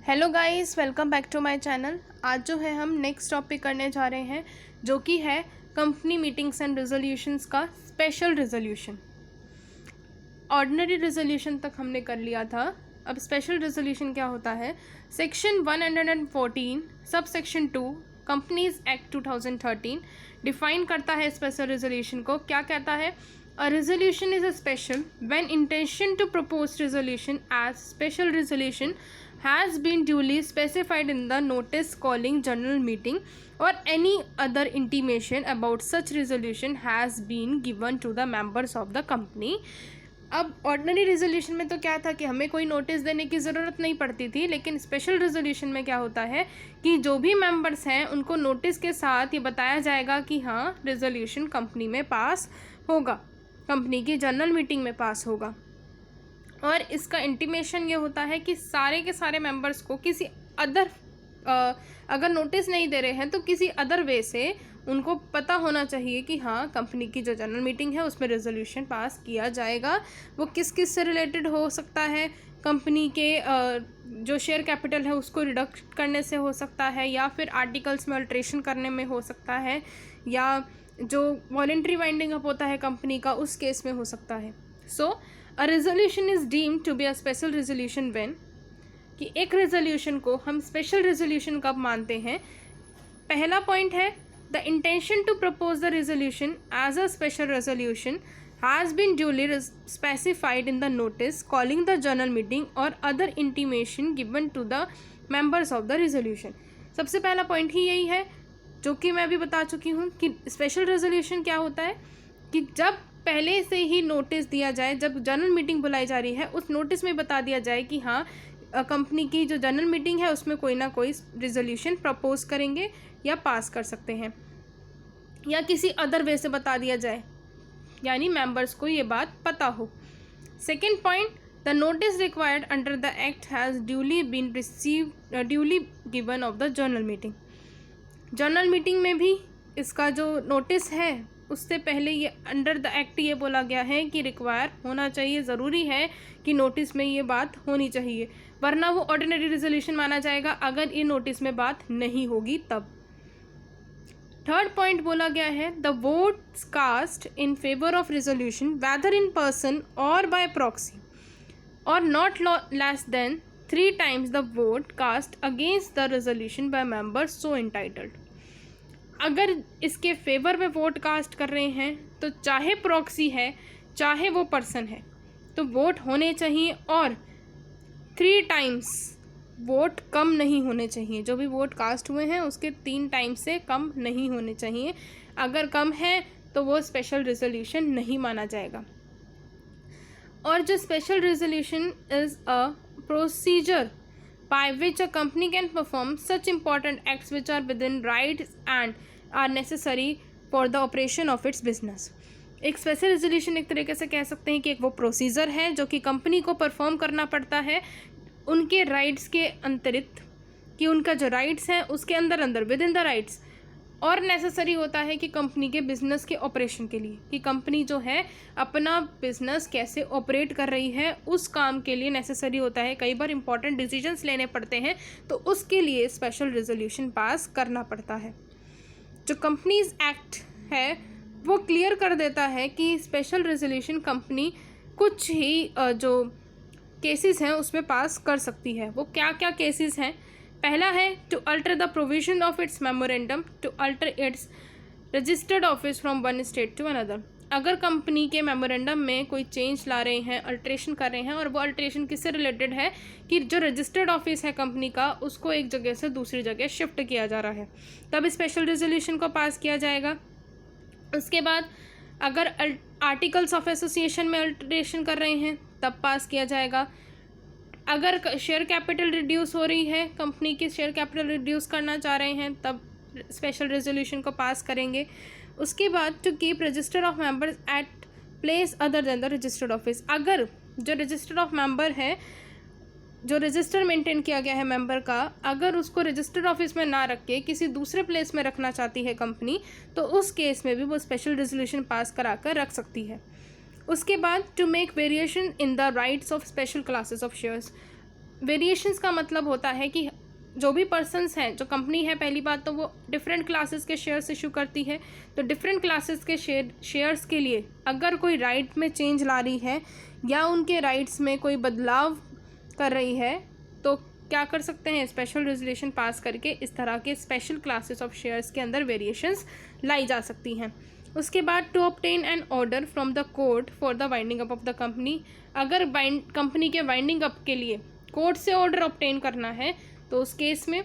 Hello guys, welcome back to my channel. आज जो है हम नेक्स्ट टॉपिक करने जा रहे हैं जो कि है कंपनी मीटिंग्स एंड रेजोल्यूशंस का स्पेशल रेजोल्यूशन। ऑर्डिनरी रेजोल्यूशन तक हमने कर लिया था। अब स्पेशल रेजोल्यूशन क्या होता है? Section 114 sub section 2 companies act 2013 define करता है स्पेशल रेजोल्यूशन को। क्या कहता है? A resolution is a special when intention to propose resolution as special resolution has been duly specified in the notice calling general meeting or any other intimation about such resolution has been given to the members of the company। अब ordinary resolution में तो क्या था कि हमें कोई notice देने की ज़रूरत नहीं पड़ती थी, लेकिन स्पेशल रेजोल्यूशन में क्या होता है कि जो भी मेंबर्स हैं उनको नोटिस के साथ ये बताया जाएगा कि हाँ, रेजोल्यूशन कंपनी में पास होगा, कंपनी की जनरल मीटिंग में पास होगा। और इसका इंटीमेशन ये होता है कि सारे के सारे मेंबर्स को किसी अदर अगर नोटिस नहीं दे रहे हैं तो किसी अदर वे से उनको पता होना चाहिए कि हाँ, कंपनी की जो जनरल मीटिंग है उसमें रेजोल्यूशन पास किया जाएगा। वो किस किस से रिलेटेड हो सकता है? कंपनी के जो शेयर कैपिटल है उसको रिडक्ट करने से हो सकता है, या फिर आर्टिकल्स में अल्ट्रेशन करने में हो सकता है, या जो वॉलेंट्री वाइंडिंग अप होता है कंपनी का उस केस में हो सकता है। So a resolution is deemed to be a special resolution when, कि एक रेजोल्यूशन को हम स्पेशल रेजोल्यूशन कब मानते हैं? पहला पॉइंट है the intention to propose the resolution as a special resolution has been duly specified in the notice calling the general meeting और other intimation given to the members of the resolution. सबसे पहला point ही यही है जो कि मैं अभी बता चुकी हूँ कि स्पेशल रेजोल्यूशन क्या होता है कि जब पहले से ही नोटिस दिया जाए, जब जनरल मीटिंग बुलाई जा रही है उस नोटिस में बता दिया जाए कि हाँ, कंपनी की जो जनरल मीटिंग है उसमें कोई ना कोई रेजोल्यूशन प्रपोज करेंगे या पास कर सकते हैं, या किसी अदर वे से बता दिया जाए, यानी मेंबर्स को ये बात पता हो। Second point, the notice required under the act has duly been duly given of the general meeting. General meeting में भी इसका जो नोटिस है उससे पहले ये अंडर द एक्ट ये बोला गया है कि रिक्वायर होना चाहिए, ज़रूरी है कि नोटिस में ये बात होनी चाहिए, वरना वो ऑर्डिनरी रेजोल्यूशन माना जाएगा अगर ये नोटिस में बात नहीं होगी तब। थर्ड पॉइंट बोला गया है the votes cast in favour of resolution whether in person और बाय प्रॉक्सी और not less than 3 times the vote cast against the resolution by members so entitled। अगर इसके फेवर में वोट कास्ट कर रहे हैं तो चाहे प्रॉक्सी है चाहे वो पर्सन है तो वोट होने चाहिए, और 3 times वोट कम नहीं होने चाहिए। जो भी वोट कास्ट हुए हैं उसके 3 times से कम नहीं होने चाहिए। अगर कम है तो वो स्पेशल रेजोल्यूशन नहीं माना जाएगा। और जो special resolution is a procedure by which a company can perform such important acts which are within rights and are necessary for the operation of its business। एक स्पेशल रेजोल्यूशन एक तरीके से कह सकते हैं कि एक वो प्रोसीजर है जो कि कंपनी को परफॉर्म करना पड़ता है उनके राइट्स के अंतरित, कि उनका जो राइट्स हैं उसके अंदर विद इन द राइट्स, और नेसेसरी होता है कि कंपनी के बिज़नेस के ऑपरेशन के लिए, कि कंपनी जो है अपना बिज़नेस कैसे ऑपरेट कर रही है उस काम के लिए नेसेसरी होता है। कई बार इंपॉर्टेंट डिसीजंस लेने पड़ते हैं तो उसके लिए स्पेशल रेजोल्यूशन पास करना पड़ता है। जो कंपनीज एक्ट है वो क्लियर कर देता है कि स्पेशल रेजोल्यूशन कंपनी कुछ ही जो केसेस हैं उसमें पास कर सकती है। वो क्या क्या केसेस हैं? पहला है to alter the provision of its memorandum to alter its registered office from one state to another. अगर कंपनी के मेमोरेंडम में कोई चेंज ला रहे हैं, अल्ट्रेशन कर रहे हैं, और वो अल्ट्रेशन किससे रिलेटेड है कि जो रजिस्टर्ड ऑफिस है कंपनी का उसको एक जगह से दूसरी जगह शिफ्ट किया जा रहा है, तब स्पेशल रेजोल्यूशन को पास किया जाएगा। उसके बाद अगर आर्टिकल्स ऑफ एसोसिएशन में अल्ट्रेशन कर रहे हैं तब पास किया जाएगा। अगर शेयर कैपिटल रिड्यूस हो रही है, कंपनी की शेयर कैपिटल रिड्यूस करना चाह रहे हैं, तब स्पेशल रेजोल्यूशन को पास करेंगे। उसके बाद to keep register of members at place other than the registered office. अगर जो रजिस्टर ऑफ मेंबर है, जो रजिस्टर मेंटेन किया गया है मेंबर का, अगर उसको रजिस्टर्ड ऑफिस में ना रख के किसी दूसरे प्लेस में रखना चाहती है कंपनी, तो उस केस में भी वो स्पेशल रेजोल्यूशन पास करा कर रख सकती है। उसके बाद to make variation in the rights of special classes of shares. Variations का मतलब होता है कि जो भी पर्सन्स हैं, जो कंपनी है, पहली बात तो वो डिफरेंट क्लासेस के शेयर्स इशू करती है, तो डिफरेंट क्लासेस के शेयर्स के लिए अगर कोई राइट में चेंज ला रही है या उनके राइट्स में कोई बदलाव कर रही है तो क्या कर सकते हैं, स्पेशल रेजोल्यूशन पास करके इस तरह के स्पेशल क्लासेस ऑफ शेयर्स के अंदर वेरिएशंस लाई जा सकती हैं। उसके बाद to obtain an order from the court for the winding up of the company, अगर कंपनी के वाइंडिंग अप के लिए कोर्ट से ऑर्डर ऑब्टेन करना है तो उस केस में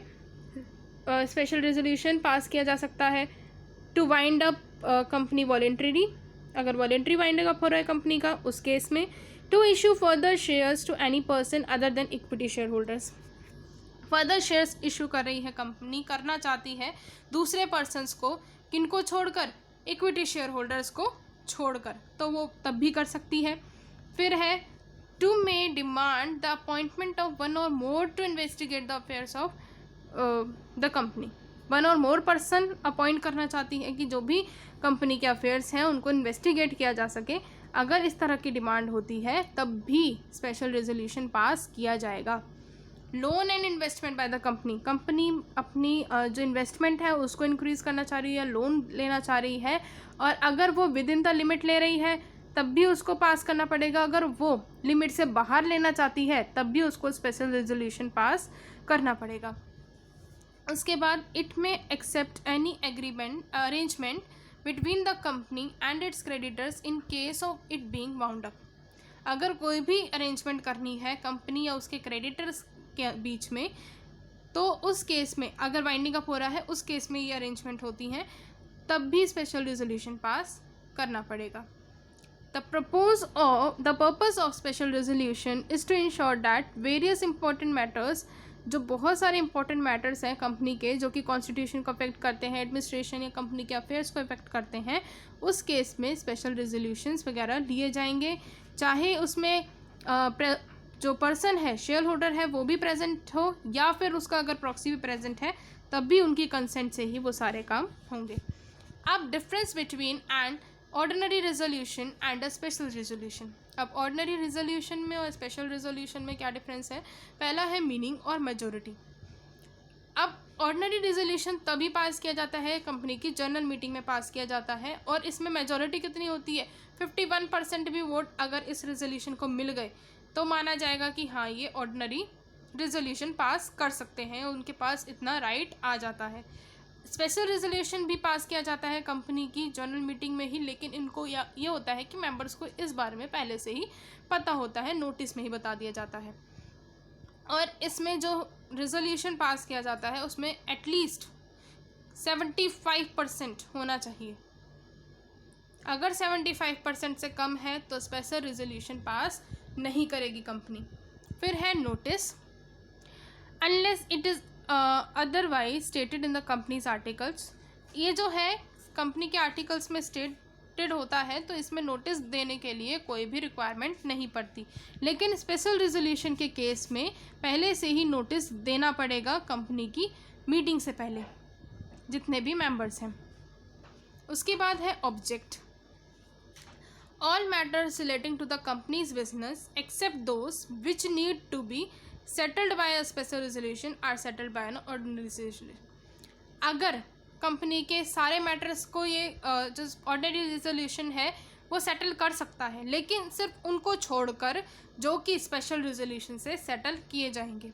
स्पेशल रेजोल्यूशन पास किया जा सकता है। To wind up company voluntary, अगर वॉलेंट्री वाइंडिंग अप हो रहा है कंपनी का, उस केस में to issue further shares to any person other than equity share holders, further shares issue कर रही है कंपनी, करना चाहती है दूसरे पर्सन्स को, किनको छोड़कर, इक्विटी शेयर होल्डर्स को छोड़कर, तो वो तब भी कर सकती है। फिर है two may demand the appointment of one or more to investigate the affairs of the company, one or more person appoint करना चाहती है कि जो भी कंपनी के अफेयर्स हैं उनको इन्वेस्टिगेट किया जा सके। अगर इस तरह की डिमांड होती है तब भी स्पेशल रेजोल्यूशन पास किया जाएगा। Loan and investment by the company, company अपनी जो इन्वेस्टमेंट है उसको इंक्रीज़ करना चाह रही है, लोन लेना चाह रही है, और अगर वो विद इन द लिमिट ले रही है तब भी उसको पास करना पड़ेगा, अगर वो लिमिट से बाहर लेना चाहती है तब भी उसको स्पेशल रेजोल्यूशन पास करना पड़ेगा। उसके बाद इट में accept any agreement arrangement between the company and its creditors in case of it being wound up, अगर कोई भी अरेंजमेंट करनी है कंपनी या उसके क्रेडिटर्स के बीच में तो उस केस में, अगर वाइंडिंग अप हो रहा है उस केस में ये अरेंजमेंट होती हैं तब भी स्पेशल रेजोल्यूशन पास करना पड़ेगा। The purpose of special resolution is to ensure that various important matters, जो बहुत सारे इंपॉर्टेंट मैटर्स हैं कंपनी के जो कि कॉन्स्टिट्यूशन को अफेक्ट करते हैं, एडमिनिस्ट्रेशन या कंपनी के अफेयर्स को अफेक्ट करते हैं, उस केस में स्पेशल रेजोल्यूशंस वगैरह लिए जाएंगे, चाहे उसमें जो पर्सन है, शेयर होल्डर है, वो भी प्रेजेंट हो या फिर उसका अगर प्रॉक्सी भी प्रेजेंट है तब भी उनकी कंसेंट से ही वो सारे काम होंगे। अब difference between and ordinary resolution and a special resolution, अब ऑर्डिनरी रेजोल्यूशन में और स्पेशल रेजोल्यूशन में क्या डिफरेंस है? पहला है मीनिंग और मेजॉरिटी। अब ऑर्डिनरी रेजोल्यूशन तभी पास किया जाता है, कंपनी की जनरल मीटिंग में पास किया जाता है, और इसमें मेजॉरिटी कितनी होती है? 51% भी वोट अगर इस रेजोल्यूशन को मिल गए तो माना जाएगा कि हाँ ये ऑर्डिनरी रेजोल्यूशन पास कर सकते हैं, उनके पास इतना राइट आ जाता है। स्पेशल रेजोल्यूशन भी पास किया जाता है कंपनी की जनरल मीटिंग में ही, लेकिन इनको ये होता है कि मेंबर्स को इस बारे में पहले से ही पता होता है, नोटिस में ही बता दिया जाता है। और इसमें जो रेजोल्यूशन पास किया जाता है उसमें एटलीस्ट 75% होना चाहिए, अगर 75% से कम है तो स्पेशल रेजोल्यूशन पास नहीं करेगी कंपनी। फिर है notice, unless it is otherwise stated in the companies articles, ये जो है कंपनी के आर्टिकल्स में स्टेटेड होता है तो इसमें नोटिस देने के लिए कोई भी रिक्वायरमेंट नहीं पड़ती, लेकिन स्पेशल रेजोल्यूशन के केस में पहले से ही नोटिस देना पड़ेगा कंपनी की मीटिंग से पहले जितने भी मेंबर्स हैं। उसके बाद है object, all matters relating to the company's business except those which need to be settled by a special resolution are settled by an ordinary resolution, अगर कंपनी के सारे मैटर्स को ये जो ऑर्डिनरी रेजोल्यूशन है वो सेटल कर सकता है, लेकिन सिर्फ उनको छोड़कर जो कि स्पेशल रेजोल्यूशन से सेटल किए जाएंगे।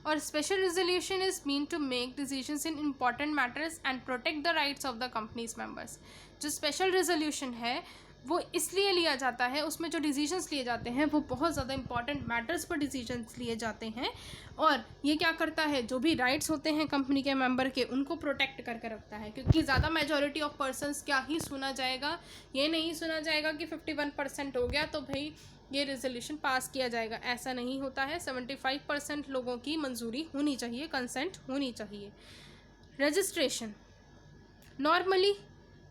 और special resolution is mean to make decisions in important matters and protect the rights of the company's members, जो स्पेशल रेजोल्यूशन है वो इसलिए लिया जाता है, उसमें जो डिसीजंस लिए जाते हैं वो बहुत ज़्यादा इंपॉर्टेंट मैटर्स पर डिसीजंस लिए जाते हैं, और ये क्या करता है, जो भी राइट्स होते हैं कंपनी के मेंबर के उनको प्रोटेक्ट करके रखता है, क्योंकि ज़्यादा मेजॉरिटी ऑफ पर्सन्स क्या ही सुना जाएगा, ये नहीं सुना जाएगा कि 51% हो गया तो भाई ये रेजोल्यूशन पास किया जाएगा, ऐसा नहीं होता है। 75% लोगों की मंजूरी होनी चाहिए, कंसेंट होनी चाहिए। Registration, normally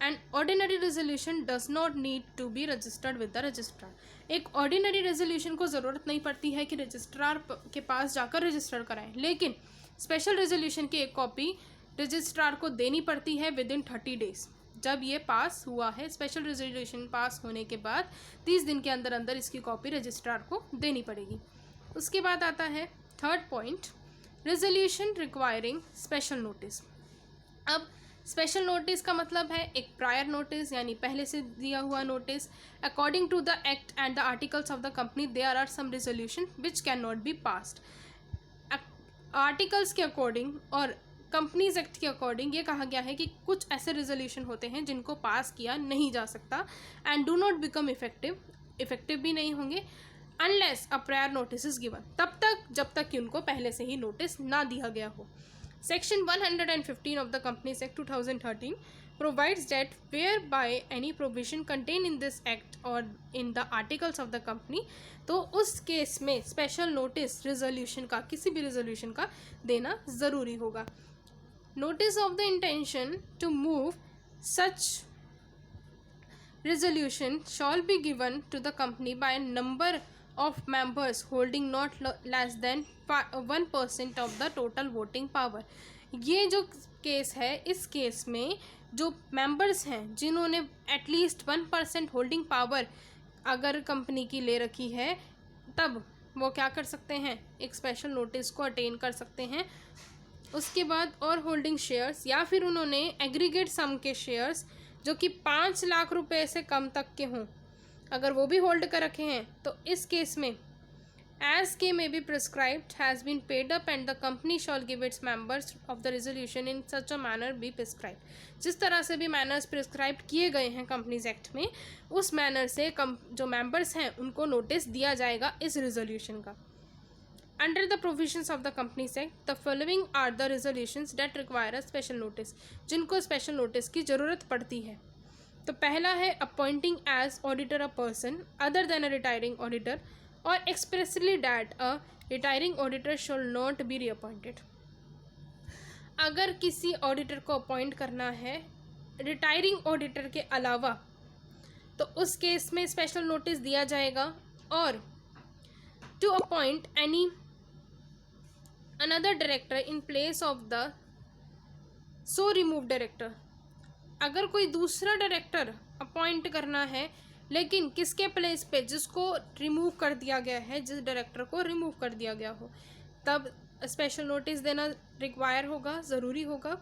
an ordinary resolution does not need to be registered with the registrar, एक ऑर्डिनरी रेजोल्यूशन को ज़रूरत नहीं पड़ती है कि रजिस्ट्रार के पास जाकर रजिस्टर कराएं, लेकिन स्पेशल रेजोल्यूशन की एक कॉपी रजिस्ट्रार को देनी पड़ती है विद इन 30 डेज। जब ये पास हुआ है, स्पेशल रेजोल्यूशन पास होने के बाद 30 दिन के अंदर अंदर इसकी कॉपी रजिस्ट्रार को देनी पड़ेगी। उसके बाद आता है third point, resolution requiring special notice. अब स्पेशल नोटिस का मतलब है एक प्रायर नोटिस, यानी पहले से दिया हुआ notice. According to the act and the articles of the company there are some resolution which can not be passed. Articles के अकॉर्डिंग और कंपनीज एक्ट के अकॉर्डिंग ये कहा गया है कि कुछ ऐसे रेजोल्यूशन होते हैं जिनको पास किया नहीं जा सकता and do not become effective भी नहीं होंगे unless a prior notice is given, तब तक जब तक कि उनको पहले से ही नोटिस ना दिया गया हो। Section 115 of the Companies Act 2013 provides that whereby any provision contained in this act or in the articles of the company, तो उस केस में स्पेशल नोटिस रेजोल्यूशन का, किसी भी रेजोल्यूशन का देना ज़रूरी होगा। Notice of the intention to move such resolution shall be given to the company by a number of members holding not less than 1% of the total voting power। ये जो case है, इस केस में जो मेंबर्स हैं जिन्होंने at least 1% holding power अगर company की ले रखी है, तब वो क्या कर सकते हैं, एक स्पेशल नोटिस को अटेन कर सकते हैं। उसके बाद और होल्डिंग शेयर्स या फिर उन्होंने एग्रीगेट सम के शेयर्स जो कि 5 लाख रुपए से कम तक के हों, अगर वो भी होल्ड कर रखे हैं, तो इस केस में एज के may be prescribed has been paid up and the company shall give its members of the resolution in such a manner be prescribe. जिस तरह से भी मैनर्स प्रिस्क्राइब किए गए हैं कंपनीज एक्ट में, उस मैनर से जो मेंबर्स हैं उनको नोटिस दिया जाएगा इस रेजोल्यूशन का। Under the provisions of the Companies Act, the following are the resolutions that require a special notice, जिनको स्पेशल नोटिस की ज़रूरत पड़ती है। तो पहला है appointing as auditor a person other than a retiring auditor or expressly that a retiring auditor should not be reappointed. अगर किसी ऑडिटर को अपॉइंट करना है रिटायरिंग ऑडिटर के अलावा, तो उस केस में स्पेशल नोटिस दिया जाएगा। और to appoint any another director in place of the so removed director, अगर कोई दूसरा डायरेक्टर अपॉइंट करना है लेकिन किसके प्लेस पे, जिसको रिमूव कर दिया गया है, जिस डायरेक्टर को रिमूव कर दिया गया हो, तब स्पेशल नोटिस देना रिक्वायर होगा, ज़रूरी होगा।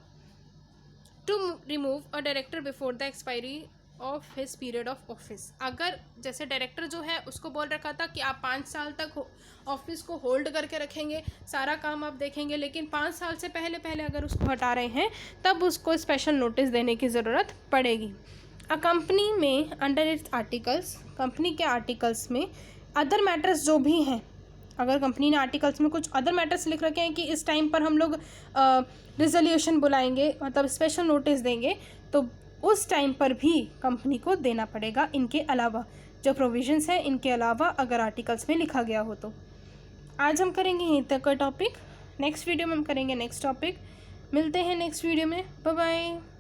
To remove a director before the expiry of his period of office, अगर जैसे डायरेक्टर जो है उसको बोल रखा था कि आप 5 साल तक ऑफिस को होल्ड करके रखेंगे, सारा काम आप देखेंगे, लेकिन 5 साल से पहले अगर उसको हटा रहे हैं, तब उसको स्पेशल नोटिस देने की ज़रूरत पड़ेगी। अ कंपनी में अंडर इट्स आर्टिकल्स, कंपनी के आर्टिकल्स में अदर मैटर्स जो भी हैं, अगर कंपनी ने आर्टिकल्स में कुछ अदर मैटर्स लिख रखे हैं कि इस टाइम पर हम लोग रिजोल्यूशन बुलाएंगे, मतलब स्पेशल नोटिस देंगे, तो उस टाइम पर भी कंपनी को देना पड़ेगा। इनके अलावा जो प्रोविजंस हैं, इनके अलावा अगर आर्टिकल्स में लिखा गया हो तो। आज हम करेंगे यहीं तक का टॉपिक, नेक्स्ट वीडियो में हम करेंगे नेक्स्ट टॉपिक। मिलते हैं नेक्स्ट वीडियो में, बाय बाय।